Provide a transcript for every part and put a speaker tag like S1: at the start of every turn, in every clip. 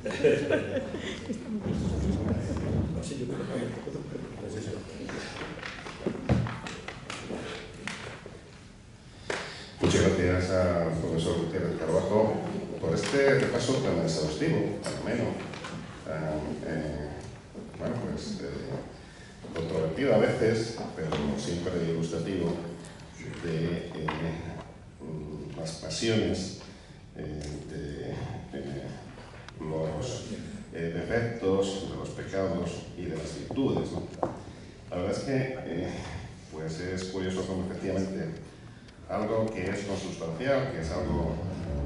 S1: Muchas gracias al profesor Gutiérrez Carbajo por este repaso tan exhaustivo, al menos. Bueno, pues controvertido a veces, pero siempre ilustrativo de las pasiones, de los defectos, de los pecados y de las virtudes, ¿no? La verdad es que pues es curioso como efectivamente algo que es consustancial, que es algo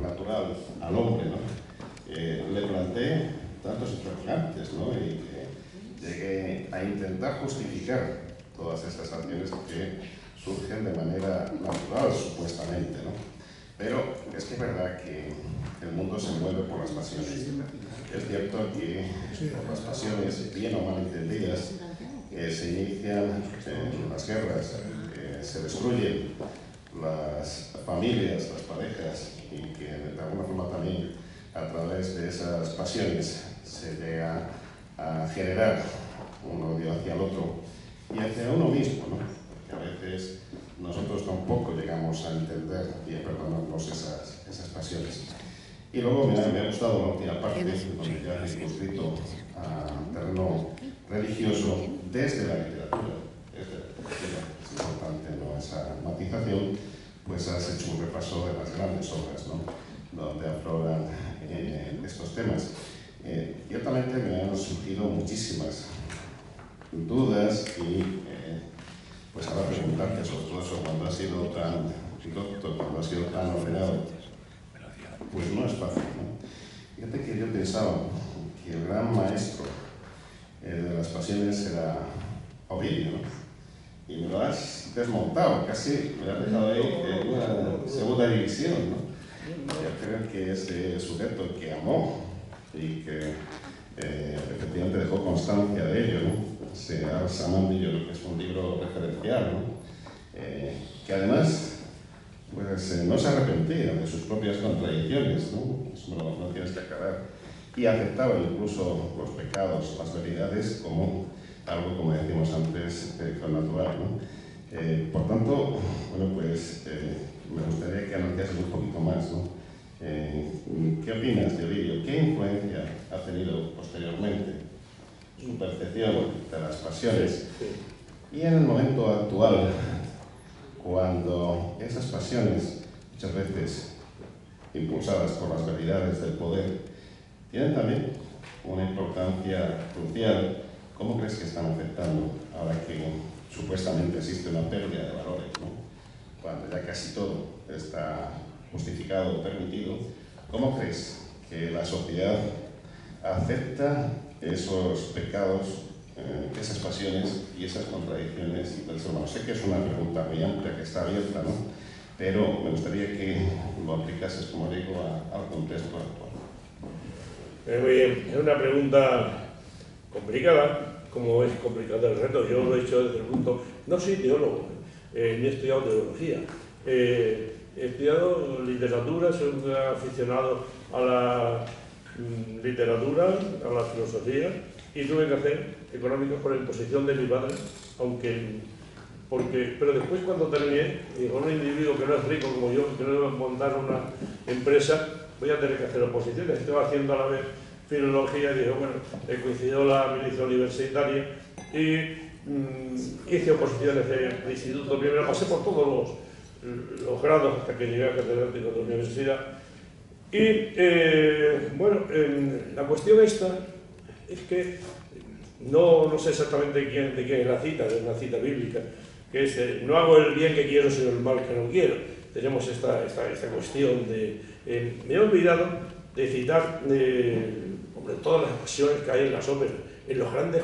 S1: natural al hombre, ¿no? Le planteé tantos interrogantes, ¿no? Y que llegué a intentar justificar todas estas acciones que surgen de manera natural, supuestamente, ¿no? Pero es que es verdad que el mundo se mueve por las pasiones. Es cierto que por las pasiones, bien o mal entendidas, se inician las guerras, se destruyen las familias, las parejas, y que de alguna forma también a través de esas pasiones se llega a generar un odio hacia el otro y hacia uno mismo, ¿no? Porque a veces nosotros tampoco llegamos a entender y a perdonarnos esas pasiones. Y luego me ha gustado la última parte, donde ya has circunscrito a terreno religioso desde la literatura. Es importante, ¿no? Esa matización, pues has hecho un repaso de las grandes obras, ¿no? Donde afloran estos temas. Ciertamente me han surgido muchísimas dudas y pues ahora preguntarte sobre todo eso, cuando has sido tan doctor, cuando has sido tan ordenado, pues no es fácil, ¿no? Fíjate que yo pensaba que el gran maestro de las pasiones era Ovidio, ¿no? Y me lo has desmontado, casi me lo has dejado ahí en una segunda división, ¿no? Yo creo que ese sujeto que amó y que efectivamente dejó constancia de ello, ¿no? Ars Amandi, yo creo que es un libro referencial, ¿no? Que además pues, no se arrepentía de sus propias contradicciones, ¿no? Eso no tienes que aclarar. Y aceptaba incluso los pecados, las debilidades, como algo, como decíamos antes, natural, ¿no? Por tanto, bueno, pues me gustaría que anunciases un poquito más, ¿no? ¿Qué opinas de Ovidio? ¿Qué influencia ha tenido posteriormente su percepción de las pasiones? Y en el momento actual, cuando esas pasiones, muchas veces impulsadas por las realidades del poder, tienen también una importancia crucial, ¿cómo crees que están afectando ahora que supuestamente existe una pérdida de valores, ¿no? Cuando ya casi todo está justificado o permitido? ¿Cómo crees que la sociedad acepta esos pecados, esas pasiones y esas contradicciones del ser humano? Sé que es una pregunta muy amplia que está abierta, ¿no? Pero me gustaría que lo aplicases, como digo, al contexto actual.
S2: Muy bien, es una pregunta complicada, como es complicado el reto. Yo lo he hecho desde el punto... No soy teólogo, ni he estudiado teología. He estudiado literatura, soy un aficionado a la literatura, a la filosofía, y tuve que hacer económicos por imposición de mi padre, pero después cuando terminé, digo, un individuo que no es rico como yo, que no debe montar una empresa, voy a tener que hacer oposiciones. Estoy haciendo a la vez filología y digo, bueno, coincidió la milicia universitaria y hice oposiciones de instituto. Primero pasé por todos los grados hasta que llegué a catedrático de la universidad. Y bueno, la cuestión esta es que no sé exactamente de quién es la cita, es una cita bíblica, que es no hago el bien que quiero sino el mal que no quiero. Tenemos esta cuestión de... me he olvidado de citar hombre, todas las pasiones que hay en las óperas, en los grandes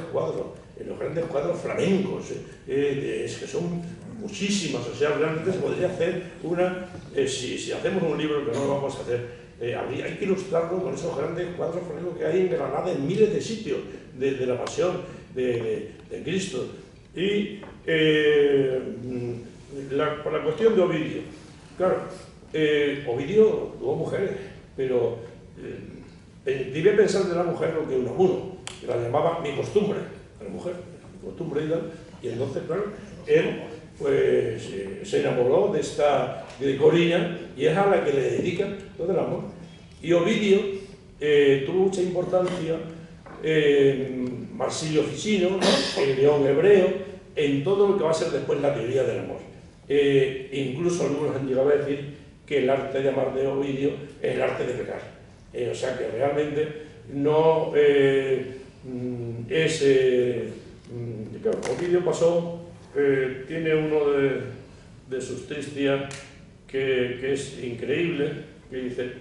S2: cuadros flamencos, es que son muchísimas. O sea, realmente se podría hacer una... si hacemos un libro, que no lo vamos a hacer, hay que ilustrarlo con esos grandes cuadros flamencos que hay en Granada, en miles de sitios de la pasión de Cristo. Y por la cuestión de Ovidio, claro, Ovidio tuvo mujeres, pero debía pensar de la mujer lo que Unamuno, que la llamaba mi costumbre, a la mujer, mi costumbre, y entonces, claro, él pues se enamoró de Corina, y es a la que le dedica todo el amor. Y Ovidio tuvo mucha importancia en Marsilio Ficino, en León Hebreo, en todo lo que va a ser después la teoría del amor. Incluso algunos han llegado a decir que el arte de amar de Ovidio es el arte de pecar. O sea que realmente no es... claro, Ovidio pasó, tiene uno de sus tristia que es increíble, que dice: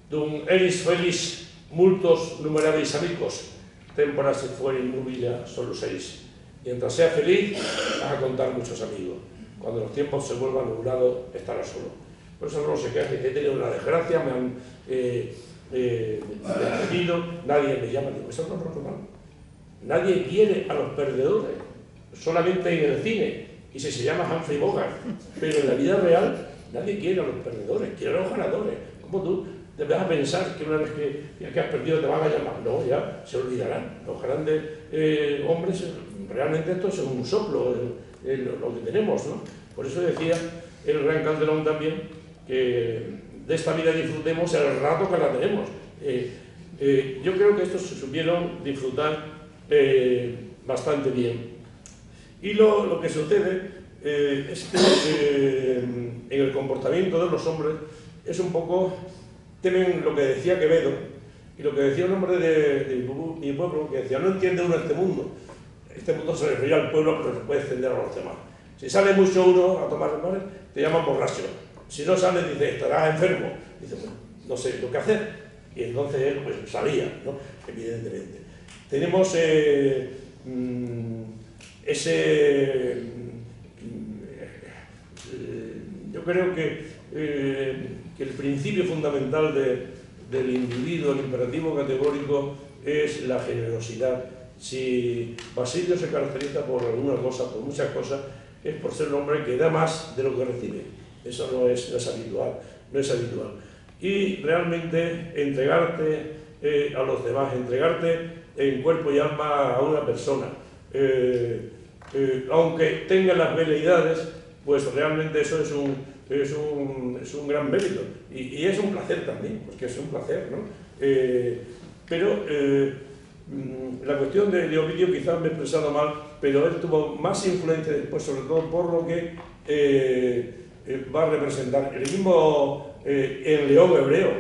S2: Dum eris felis multos numerabis amigos, tempora se fuere inmubila solo seis. Mientras sea feliz, vas a contar muchos amigos. Cuando los tiempos se vuelvan nublados, estarás solo. Por eso no se queja, que he tenido una desgracia, me han despedido, nadie me llama. Digo, eso no es normal. Nadie quiere a los perdedores, solamente en el cine, y si se llama Humphrey Bogart. Pero en la vida real, nadie quiere a los perdedores, quiere a los ganadores. ¿Cómo tú te vas a pensar que una vez que has perdido te van a llamar? No, ya se olvidarán. Los grandes hombres, realmente esto es un soplo, lo que tenemos, ¿no? Por eso decía el gran Calderón también que de esta vida disfrutemos el rato que la tenemos. Yo creo que estos se supieron disfrutar bastante bien. Y lo que sucede es que en el comportamiento de los hombres es un poco, temen lo que decía Quevedo y lo que decía un hombre de mi pueblo, que decía: no entiende uno este mundo. Este mundo se refiere al pueblo, pero se puede extender a los demás. Si sale mucho uno a tomar el mar, te llaman borracho. Si no sale, dice, estarás enfermo. Dice, bueno, no sé lo que hacer. Y entonces él pues salía, ¿no? Evidentemente. Tenemos yo creo que el principio fundamental del individuo, el imperativo categórico, es la generosidad. Si Basilio se caracteriza por alguna cosa, por muchas cosas, es por ser un hombre que da más de lo que recibe. Eso no es habitual, no es habitual. Y realmente entregarte a los demás, entregarte en cuerpo y alma a una persona, aunque tenga las veleidades, pues realmente eso es un gran mérito. Y es un placer también, porque es un placer, ¿no? Pero la cuestión de Ovidio quizás me he expresado mal, pero él tuvo más influencia después, sobre todo por lo que va a representar. El mismo en León Hebreo,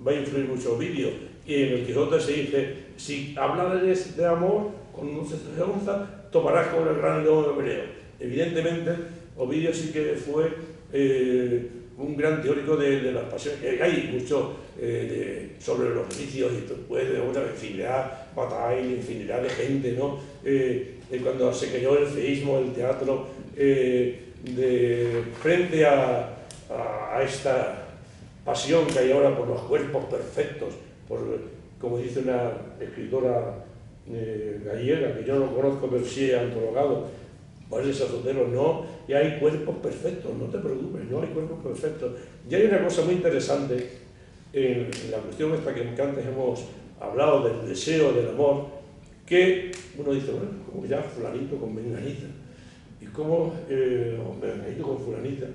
S2: va a influir mucho Ovidio, y en el Quijote se dice: si hablares de amor con un cesto de onza, tomarás con el gran León Hebreo. Evidentemente, Ovidio sí que fue un gran teórico de las pasiones. Hay mucho sobre los vicios, y después de una infinidad, Bataille, infinidad de gente, ¿no? Cuando se creó el feísmo, el teatro, frente a esta pasión que hay ahora por los cuerpos perfectos, como dice una escritora gallega, que yo no conozco, pero sí he antologado, Valeria Sotero, no, y hay cuerpos perfectos, no te preocupes, no hay cuerpos perfectos. Y hay una cosa muy interesante en la cuestión esta que antes hemos hablado del deseo, del amor, que uno dice, bueno, como ya fulanito con menganita, y como menganito con fulanita.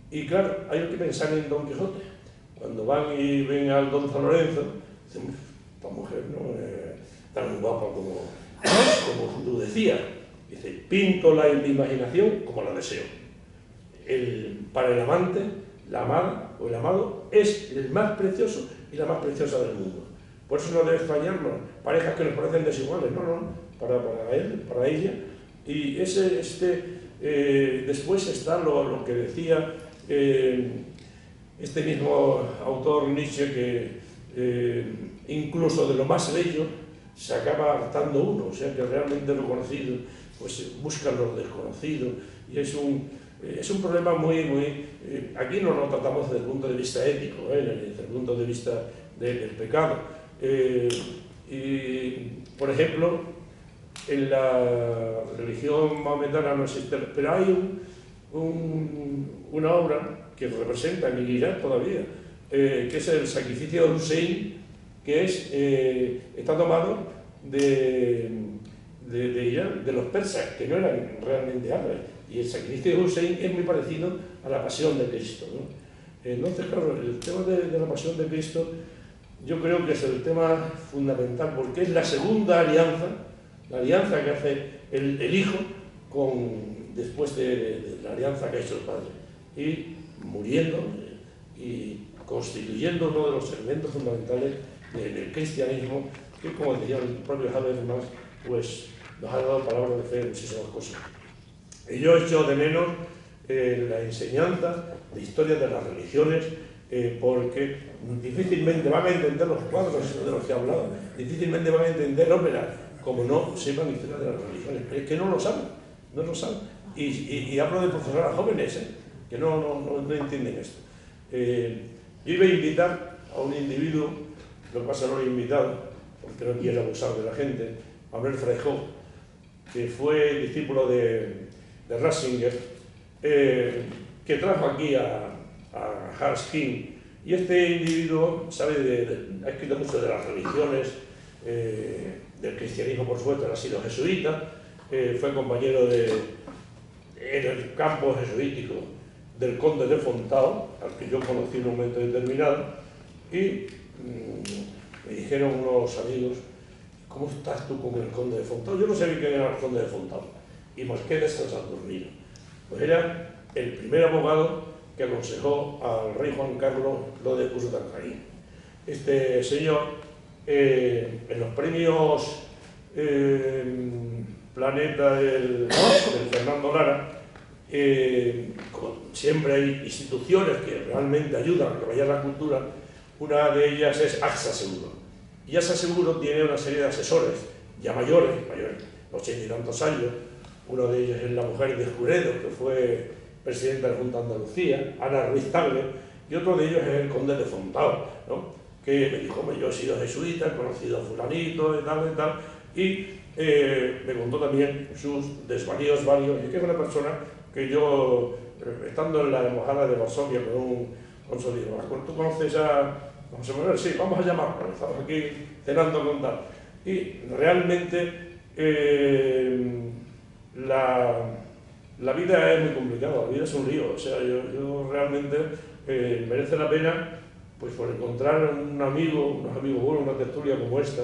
S2: Y claro, hay que pensar en Don Quijote. Cuando van y ven al Don San Lorenzo, dicen, esta mujer no es tan guapa como tú decías. Dice, píntola en mi imaginación como la deseo. Para el amante, la amada o el amado es el más precioso y la más preciosa del mundo. Por eso no debe extrañarnos parejas que nos parecen desiguales, no, para él, para ella. Y después está lo que decía este mismo autor Nietzsche, que incluso de lo más bello se acaba hartando uno, o sea que realmente lo conocido pues buscan los desconocidos, y es un problema muy... aquí no lo tratamos desde el punto de vista ético, desde el punto de vista del pecado. Y, por ejemplo, en la religión mahometana no existe, pero hay una obra que representa en Irak todavía, que es el sacrificio de Hussein, que está tomado de los persas, que no eran realmente árabes. Y el sacrificio de Hussein es muy parecido a la pasión de Cristo, ¿no? Entonces, claro, el tema de la pasión de Cristo yo creo que es el tema fundamental, porque es la segunda alianza, la alianza que hace el Hijo después de la alianza que ha hecho el Padre, y muriendo y constituyendo uno de los elementos fundamentales del cristianismo, que, como decía el propio Habermas, pues nos ha dado palabra de fe en muchísimas cosas. Y yo echo de menos la enseñanza de historia de las religiones, porque difícilmente van a entender los cuadros de los que he hablado, difícilmente van a entender ópera, como no sepan historia de las religiones. Es que no lo saben, no lo saben. Y hablo de profesoras jóvenes, que no entienden esto. Yo iba a invitar a un individuo, lo que pasa no lo he invitado, porque no quiero abusar de la gente, Manuel Frejó, que fue discípulo de Ratzinger, que trajo aquí a Hans King, y este individuo ha escrito mucho de las religiones, del cristianismo, por supuesto, ha sido jesuita, fue compañero en el campo jesuítico del conde de Fontao, al que yo conocí en un momento determinado, y me dijeron unos amigos: ¿cómo estás tú con el conde de Fontao? Yo no sabía quién era el conde de Fontao, y me quedé hasta Saturnino. Pues era el primer abogado que aconsejó al rey Juan Carlos lo de Urdangarín. Este señor, en los premios Planeta del Fernando Lara, siempre hay instituciones que realmente ayudan a que vaya la cultura. Una de ellas es AXA Seguro. Y AXA Seguro tiene una serie de asesores, ya mayores, 80 y tantos años. Uno de ellos es la mujer de Escuredo, que fue presidenta de la Junta de Andalucía, Ana Ruiz Tagle, y otro de ellos es el conde de Fontao, ¿no? Que me dijo: yo he sido jesuita, he conocido a fulanito, y tal, y me contó también sus desvaríos varios, y que es una persona que yo, estando en la embajada de Varsovia con un cónsul, digo: ¿tú conoces a José Manuel? Sí, vamos a llamarlo, estamos aquí cenando con tal. Y realmente la vida es muy complicada, la vida es un lío. O sea, yo realmente merece la pena, pues, por encontrar unos amigos buenos, una tertulia como esta,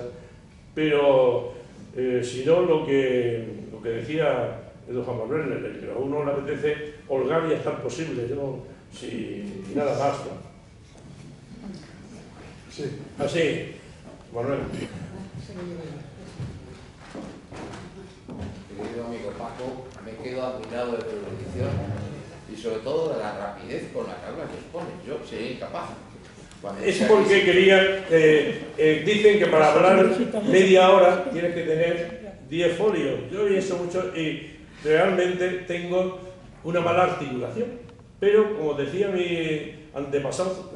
S2: pero si no, lo que decía don Juan Manuel, que a uno le apetece holgar y estar posible, y nada más, ¿no? Sí. Así, Manuel.
S3: Querido amigo Paco, me quedo admirado de tu erudición y sobre todo de la rapidez con la que hablas y expones. Yo sería incapaz.
S2: Es porque quería... dicen que para hablar media hora tienes que tener 10 folios. Yo he hecho mucho y realmente tengo una mala articulación. Pero, como decía mi antepasado,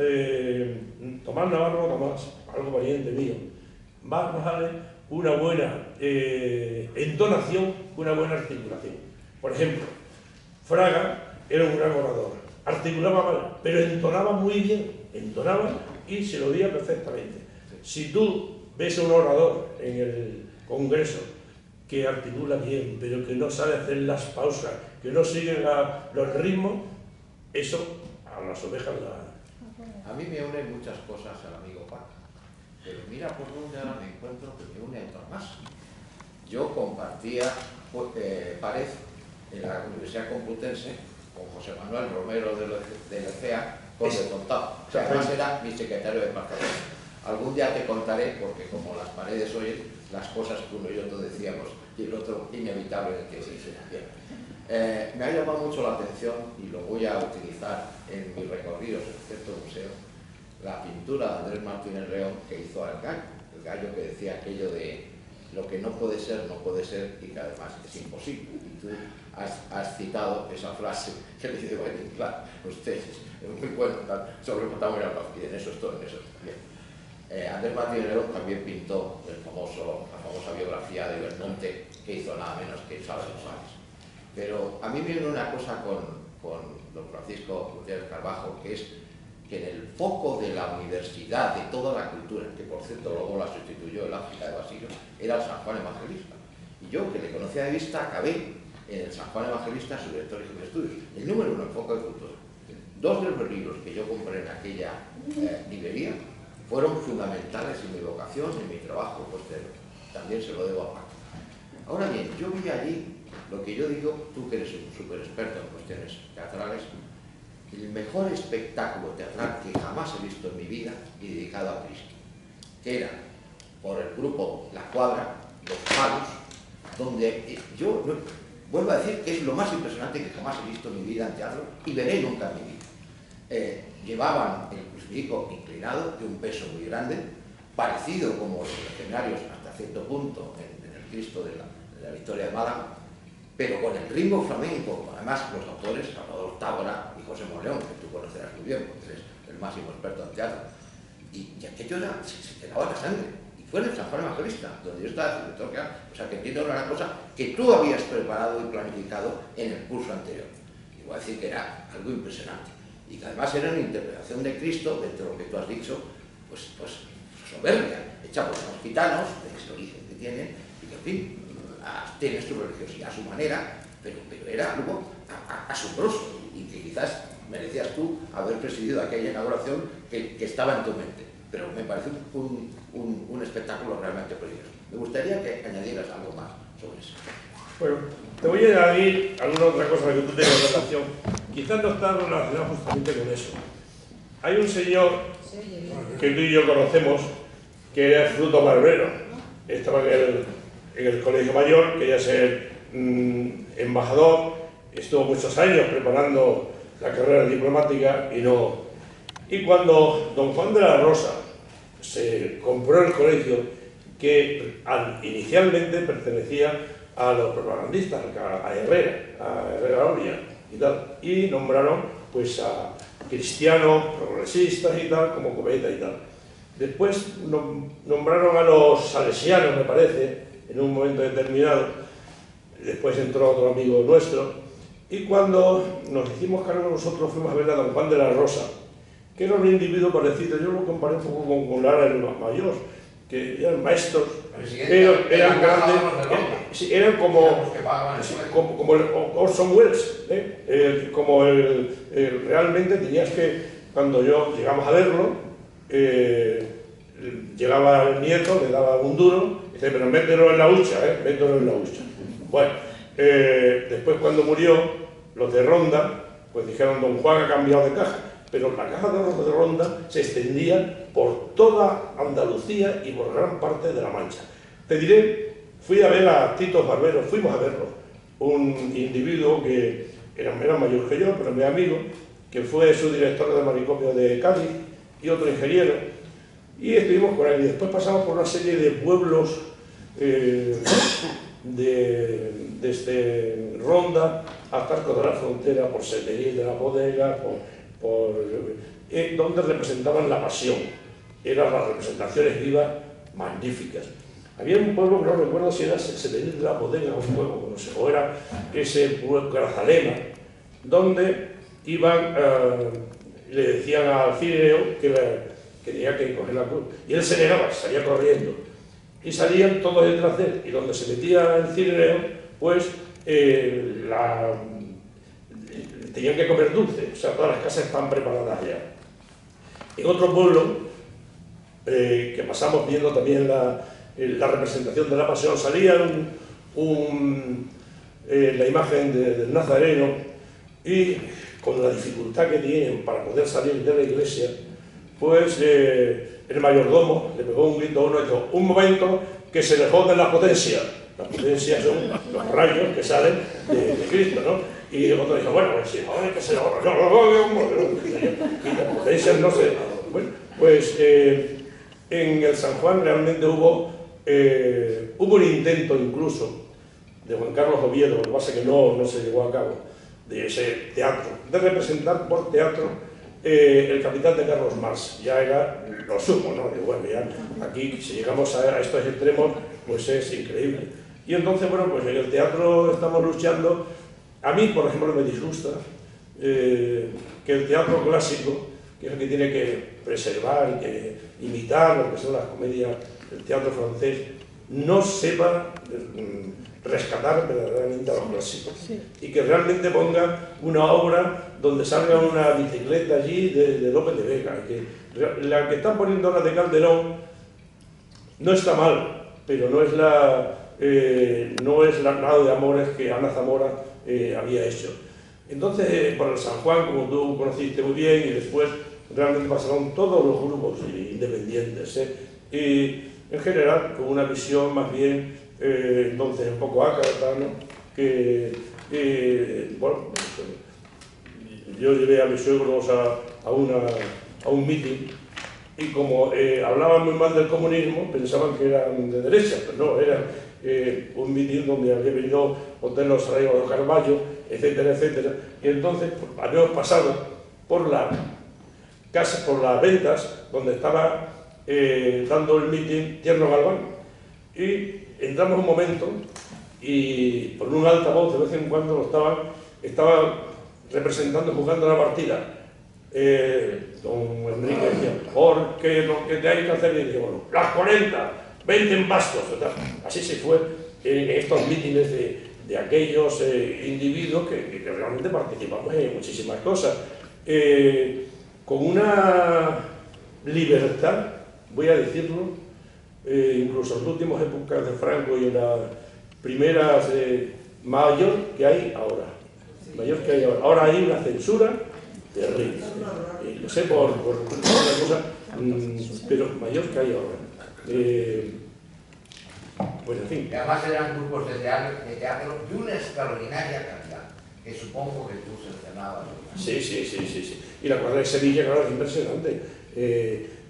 S2: Tomás Navarro, algo pariente mío, más vale una buena entonación, una buena articulación. Por ejemplo, Fraga era un gran orador, articulaba mal, pero entonaba muy bien, entonaba y se lo oía perfectamente. Si tú ves a un orador en el Congreso que articula bien, pero que no sabe hacer las pausas, que no sigue los ritmos, eso a las ovejas
S3: A mí me unen muchas cosas al amigo Paco. Pero mira por dónde ahora me encuentro que me une otro más. Yo compartía pared en la Universidad Complutense con José Manuel Romero del ECEA, con de Fontao. O sea, además era mi secretario de departamento. Algún día te contaré, porque como las paredes oyen, las cosas que uno y otro decíamos, y el otro inevitable que se hiciera. Me ha llamado mucho la atención, y lo voy a utilizar en mis recorridos en cierto museo, la pintura de Andrés Martínez León que hizo al gallo. El gallo que decía aquello de lo que no puede ser, no puede ser, y que además es imposible. Y tú has citado esa frase que le dice: bueno, claro, usted es muy bueno, sobre Montaña y en eso estoy, bien. Andrés Martínez León también pintó la famosa biografía de Belmonte, que hizo nada menos que Sabes los Sabes. Pero a mí me viene una cosa con don Francisco Gutiérrez Carbajo, que es que en el foco de la universidad, de toda la cultura, que por cierto luego la sustituyó el África de Basilio, era el San Juan Evangelista. Y yo, que le conocía de vista, acabé en el San Juan Evangelista, su director de estudios. El número 1, el foco de cultura. Dos de los libros que yo compré en aquella librería fueron fundamentales en mi vocación, en mi trabajo posterior. También se lo debo a Paco. Ahora bien, yo vi allí lo que yo digo, tú que eres un súper experto en cuestiones teatrales, el mejor espectáculo teatral que jamás he visto en mi vida y dedicado a Cristo, que era por el grupo La Cuadra, Los Palos, donde yo vuelvo a decir que es lo más impresionante que jamás he visto en mi vida en teatro y veré nunca en mi vida. Llevaban el crucifijo inclinado, de un peso muy grande, parecido como los legionarios hasta cierto punto en el Cristo de la Victoria de Málaga, pero con el ritmo flamenco. Además, los autores, Salvador Tábora y José Monleón, que tú conocerás muy bien, porque eres el máximo experto en teatro, y aquello se te daba la sangre. Y fue en el San Juan Evangelista, donde yo estaba de director, o sea, que entiendo una cosa que tú habías preparado y planificado en el curso anterior. Y voy a decir que era algo impresionante. Y que además era una interpretación de Cristo, dentro de lo que tú has dicho, pues soberbia, hecha por unos gitanos, de ese origen que tienen, y que, en fin, tiene su religiosidad a su manera, pero era algo asombroso y que quizás merecías tú haber presidido aquella inauguración que estaba en tu mente. Pero me parece un espectáculo realmente precioso. Me gustaría que añadieras algo más sobre eso.
S2: Bueno, te voy a añadir alguna otra cosa que tú tengas relación. Quizás no está relacionado justamente con eso. Hay un señor que tú y yo conocemos que era Fruto Barbero. Estaba en el Colegio Mayor, quería ser embajador, estuvo muchos años preparando la carrera diplomática y no. Y cuando don Juan de la Rosa se compró el colegio, que inicialmente pertenecía a los propagandistas, a Herrera Oria y tal, y nombraron pues a cristianos, progresistas y tal, como cometa y tal. Después nombraron a los salesianos, me parece, en un momento determinado. Después entró otro amigo nuestro, y cuando nos hicimos cargo nosotros fuimos a ver a don Juan de la Rosa, que era un individuo parecido. Yo lo comparé un poco con Lara, el mayor, que eran maestros, pero eran grandes, eran como el Orson Welles, realmente tenías que, cuando llegamos a verlo, llegaba el nieto, le daba un duro, y dice, pero mételo en la hucha, mételo en la hucha. Bueno, después cuando murió, los de Ronda, pues dijeron, don Juan ha cambiado de caja, pero la caja de los de Ronda se extendía por toda Andalucía y por gran parte de La Mancha. Te diré, fui a ver a Tito Barbero, fuimos a verlo, un individuo que era mayor que yo, pero mi amigo, que fue su director de manicomio de Cádiz, y otro ingeniero, y estuvimos con él. Y después pasamos por una serie de pueblos desde Ronda hasta Arco de la Frontera, por Seterí de la Bodega, donde representaban la pasión. Eran las representaciones vivas magníficas. Había un pueblo que no recuerdo si era Seterí de la Bodega o era ese pueblo, Grazalema, donde iban, le decían al cirineo que tenía que coger la cruz. Y él se negaba, salía corriendo. Y salían todos detrás de él. Y donde se metía el cirineo, pues tenían que comer dulce. O sea, todas las casas están preparadas ya. En otro pueblo, que pasamos viendo también la representación de la pasión, salía la imagen del Nazareno, y con la dificultad que tienen para poder salir de la iglesia, pues el mayordomo le pegó un grito a uno y dijo, un momento, que se le joden la potencia. La potencia son los rayos que salen de Cristo, ¿no? Y el otro dijo, bueno, pues si joder, que se le joden, y las potencias no se... Bueno, pues en el San Juan realmente hubo un intento incluso de Juan Carlos Oviedo, lo que pasa es que no se llevó a cabo, de ese teatro, de representar por teatro el Capitán de Carlos Marx. Ya era lo sumo, ¿no? Y bueno, ya aquí, si llegamos a estos extremos, pues es increíble. Y entonces, bueno, pues en el teatro estamos luchando. A mí, por ejemplo, me disgusta que el teatro clásico que es el que tiene que preservar y que imitar lo que son las comedias del teatro francés, no sepa rescatar verdaderamente a los clásicos y que realmente ponga una obra donde salga una bicicleta allí de López de Vega. La que están poniendo ahora de Calderón no está mal, pero no es la Nado de Amores que Ana Zamora había hecho. Entonces, por el San Juan, como tú conociste muy bien, y después realmente pasaron todos los grupos independientes, y en general con una visión más bien, entonces un poco ácrata, ¿no? Bueno, yo llevé a mis suegros a un meeting y como hablaban muy mal del comunismo, pensaban que eran de derecha, pero no, era un meeting donde había venido Otelo Saraiva de Carballo, etcétera, etcétera, y entonces habíamos pasado por las casas, por las ventas, donde estaba dando el meeting Tierno Galván, y entramos un momento y por un altavoz de vez en cuando lo estaba representando, jugando la partida. Don Enrique decía, porque lo que te hay que hacer, y decía, bueno, las 40, 20 en bastos, así se fue en estos mítines de aquellos individuos que realmente participamos en muchísimas cosas, con una libertad, voy a decirlo, incluso en las últimas épocas de Franco y en las primeras, mayor que hay ahora. Mayor que hay ahora. Ahora hay una censura terrible. Lo sé por una cosa, pero mayor que hay ahora. Pues en fin.
S4: Y además eran grupos de teatro de una extraordinaria calidad, que supongo que tú seleccionabas.
S2: Sí. Y la cuadra de Sevilla, claro, es impresionante.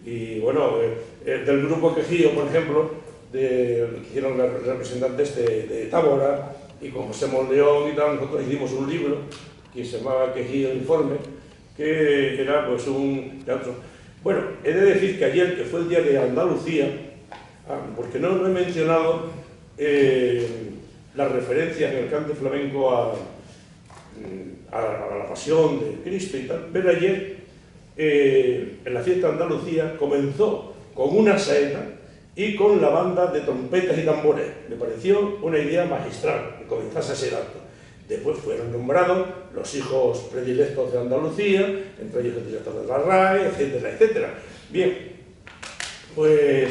S2: Y bueno, del grupo Quejío, por ejemplo, que hicieron los representantes de Tábora, y con José Monleón y tal, nosotros hicimos un libro que se llamaba Quejío Informe, que era pues un teatro. Bueno, he de decir que ayer, que fue el día de Andalucía, porque no he mencionado las referencias en el cante flamenco a la pasión de Cristo y tal, pero ayer en la fiesta de Andalucía comenzó con una saeta y con la banda de trompetas y tambores. Me pareció una idea magistral que comenzase ese acto. Después fueron nombrados los hijos predilectos de Andalucía, entre ellos el director de la RAE, etcétera, etcétera. Bien, pues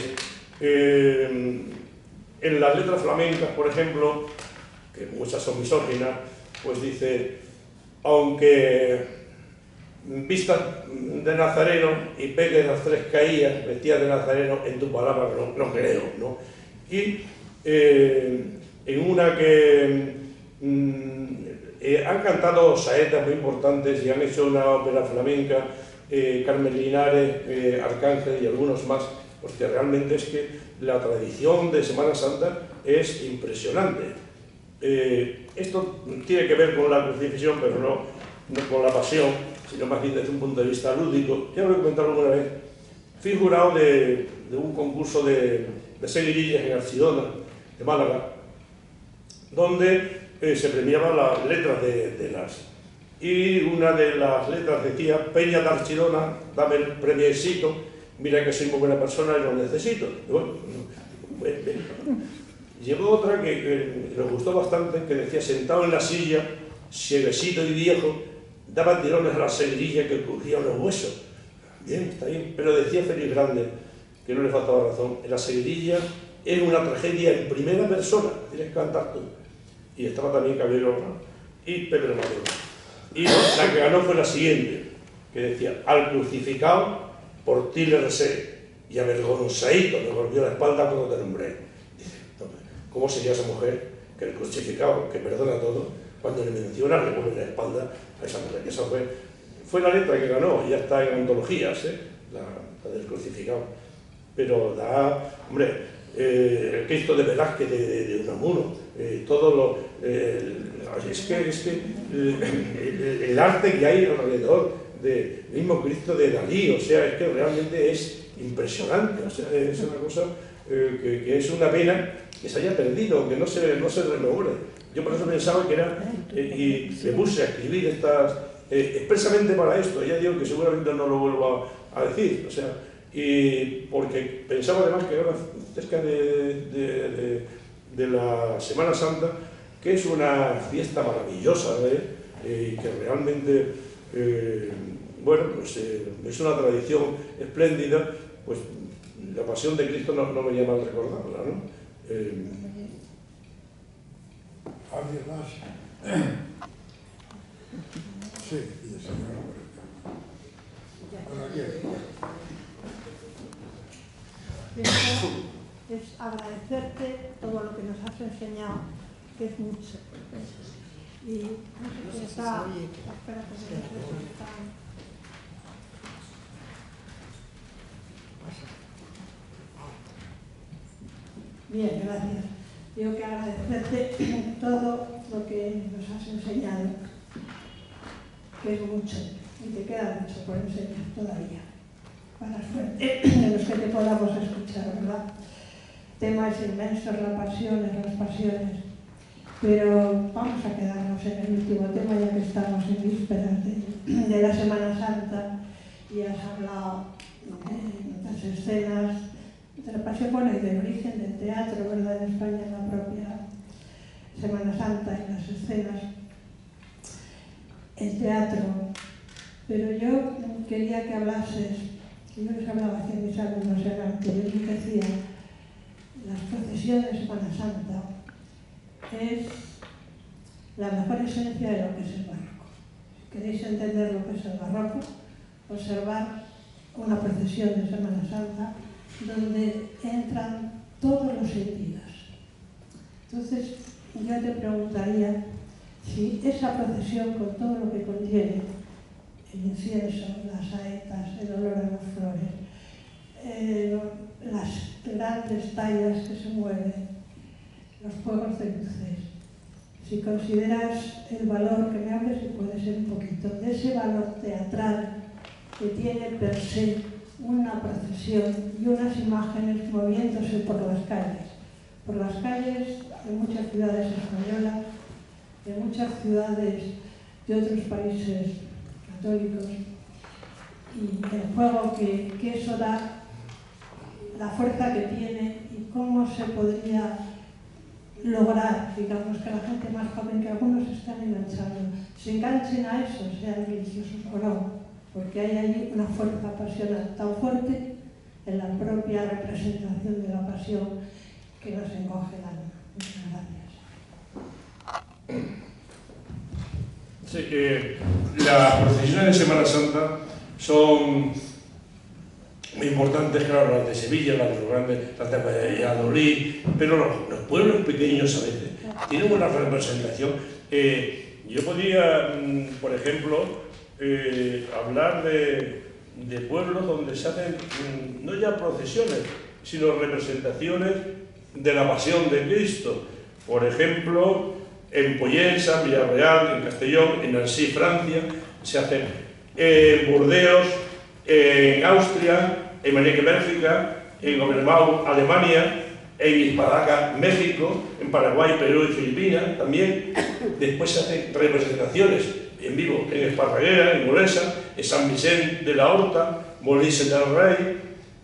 S2: en las letras flamencas, por ejemplo, que muchas son misóginas, pues dice, aunque vistas de nazareno y pegues las 3 caías, vestidas de nazareno, en tu palabra no creo, ¿no? Y en una que han cantado saetas muy importantes y han hecho una ópera flamenca, Carmen Linares, Arcángel y algunos más, porque realmente es que la tradición de Semana Santa es impresionante. Esto tiene que ver con la crucifixión, pero no con la pasión, sino más bien desde un punto de vista lúdico. Ya lo he comentado alguna vez. Fui jurado de un concurso de seguidillas en Archidona, de Málaga, donde se premiaban las letras de las... Y una de las letras decía, Peña de Archidona, dame el premiecito, mira que soy muy buena persona y lo necesito. Y bueno, llegó otra que nos gustó bastante, que decía, sentado en la silla, cieguecito y viejo, daba tirones a la seguidilla que crujían los huesos. Bien, está bien. Pero decía Félix Grande, que no le faltaba razón, la seguidilla es una tragedia en primera persona, tienes que cantar tú. Y estaba también Caballero y Pepe Mateo. Y la que ganó fue la siguiente, que decía, al crucificado por ti le recé, y avergonzadito me volvió la espalda cuando te nombré. Dice, ¿cómo sería esa mujer que el crucificado, que perdona todo, cuando le menciona le vuelve la espalda a esa mujer? Esa fue la letra que ganó, y ya está en antologías, la del crucificado. Pero da, hombre, el Cristo de Velázquez de Unamuno, todo lo... es que el arte que hay alrededor del mismo Cristo de Dalí, o sea, es que realmente es impresionante, o sea, es una cosa que es una pena que se haya perdido, que no se rememore. Yo por eso pensaba que era, y me puse a escribir expresamente para esto. Ya digo que seguramente no lo vuelvo a decir, o sea, y porque pensaba además que ahora cerca de la Semana Santa, que es una fiesta maravillosa, y que realmente, bueno, pues es una tradición espléndida, pues la pasión de Cristo no me llama a recordarla, ¿no?
S5: ¿Alguien más? Sí, y el señor
S6: es agradecerte todo lo que nos has enseñado, que es mucho. Y no sé si está... Espera, que se está... Bien, gracias. Tengo que agradecerte todo lo que nos has enseñado, que es mucho, y te queda mucho por enseñar todavía, para suerte de los que te podamos escuchar, ¿verdad? Temas inmensos, las pasiones, pero vamos a quedarnos en el último tema, ya que estamos en vísperas de la Semana Santa, y has hablado de las escenas de la pasión, bueno, y del origen del teatro, ¿verdad?, en España, en la propia Semana Santa, en las escenas, el teatro. Pero yo quería que hablases, que yo les hablaba hacia mis alumnos, que yo les decía, las procesiones de Semana Santa es la mejor esencia de lo que es el barroco. Si queréis entender lo que es el barroco, observar una procesión de Semana Santa donde entran todos los sentidos. Entonces, yo te preguntaría si esa procesión, con todo lo que contiene, el incienso, las saetas, el olor a las flores, las grandes tallas que se mueven, los fuegos de luces, si consideras el valor, que me hables, si puede ser un poquito, de ese valor teatral que tiene per se una procesión y unas imágenes moviéndose por las calles de muchas ciudades españolas, de muchas ciudades de otros países católicos, y el juego que eso da, la fuerza que tiene y cómo se podría lograr, digamos, que la gente más joven, que algunos están enganchando, se enganchen a eso, sean religiosos o no, porque hay allí una fuerza pasional tan fuerte en la propia representación de la pasión que nos encoge el alma. Muchas gracias.
S2: Sí, las procesiones de Semana Santa son muy importantes, claro, las de Sevilla, las de los grandes, las de Valladolid, pero los pueblos pequeños a veces tienen una representación. Yo podría, por ejemplo, hablar de pueblos donde se hacen no ya procesiones, sino representaciones de la pasión de Cristo. Por ejemplo, en Pollensa, Villarreal, en Castellón, en Nancy, Francia, se hacen en Burdeos, en Austria, en Manique, Bélgica, en Obermau, Alemania, en Ispadaca, México, en Paraguay, Perú y Filipinas también. Después se hacen representaciones en vivo en Esparraguera, en Molesa, en San Vicente de la Horta, Molise del Rey,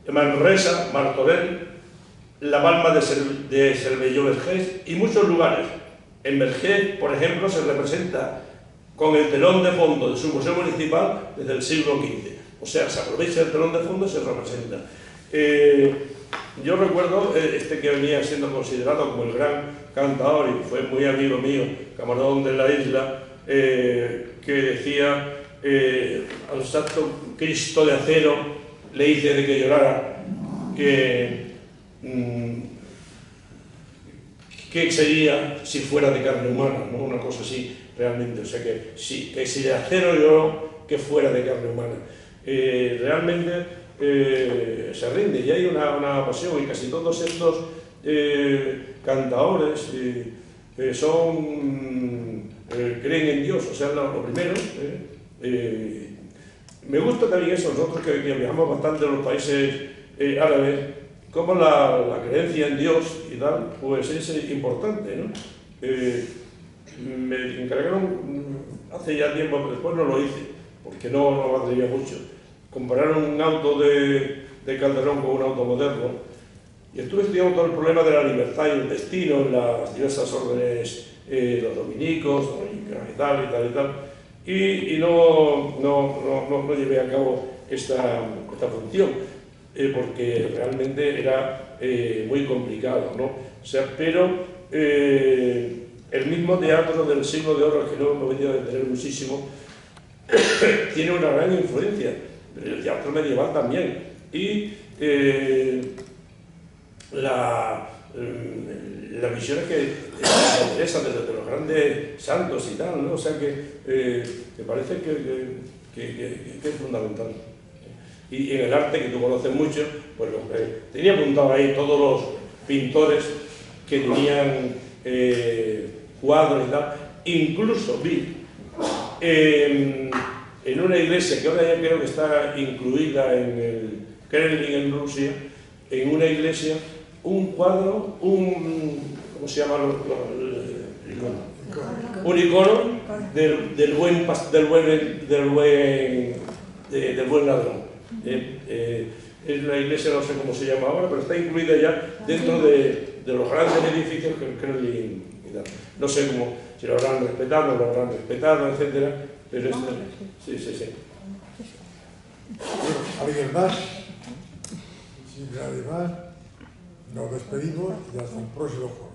S2: en Manresa, Martorell, La Palma de Cervelló-Vergés y muchos lugares. En Vergés, por ejemplo, se representa con el telón de fondo de su museo municipal desde el siglo XV. O sea, se aprovecha el telón de fondo y se representa. Yo recuerdo que venía siendo considerado como el gran cantador y fue muy amigo mío, camarón de la isla, que decía al santo Cristo de acero le hice de que llorara, ¿qué sería si fuera de carne humana? ¿No? Una cosa así, realmente. O sea, que si de acero lloró, que fuera de carne humana. Realmente se rinde y hay una pasión, y casi todos estos cantadores creen en Dios, o sea, lo primero. Me gusta también eso, nosotros que viajamos bastante en los países árabes, como la creencia en Dios y tal, pues es importante, ¿no? Me encargaron hace ya tiempo, pero después no lo hice, porque no me atrevía mucho. Compararon un auto de Calderón con un auto moderno, y estuve estudiando todo el problema de la libertad y el destino en las diversas órdenes, los dominicos, dominicas y tal, y no llevé a cabo esta función, porque realmente era muy complicado, ¿no? O sea, pero el mismo teatro del siglo de oro, que no hemos venido a detener muchísimo, tiene una gran influencia, pero el teatro medieval también, y las visiones que me interesan desde los grandes santos y tal, ¿no? O sea que me parece que es fundamental. Y en el arte, que tú conoces mucho, pues tenía apuntado ahí todos los pintores que tenían cuadros y tal. Incluso vi en una iglesia que ahora ya creo que está incluida en el Kremlin en Rusia, en una iglesia, un cuadro, ¿cómo se llama? Un icono del buen ladrón. Es la iglesia, no sé cómo se llama ahora, pero está incluida ya dentro de los grandes edificios que el Kremlin y tal. No sé cómo, si lo habrán respetado, no lo habrán respetado, etcétera, pero sí.
S5: ¿Alguien más? Si nadie más, nos despedimos y hasta el próximo jueves.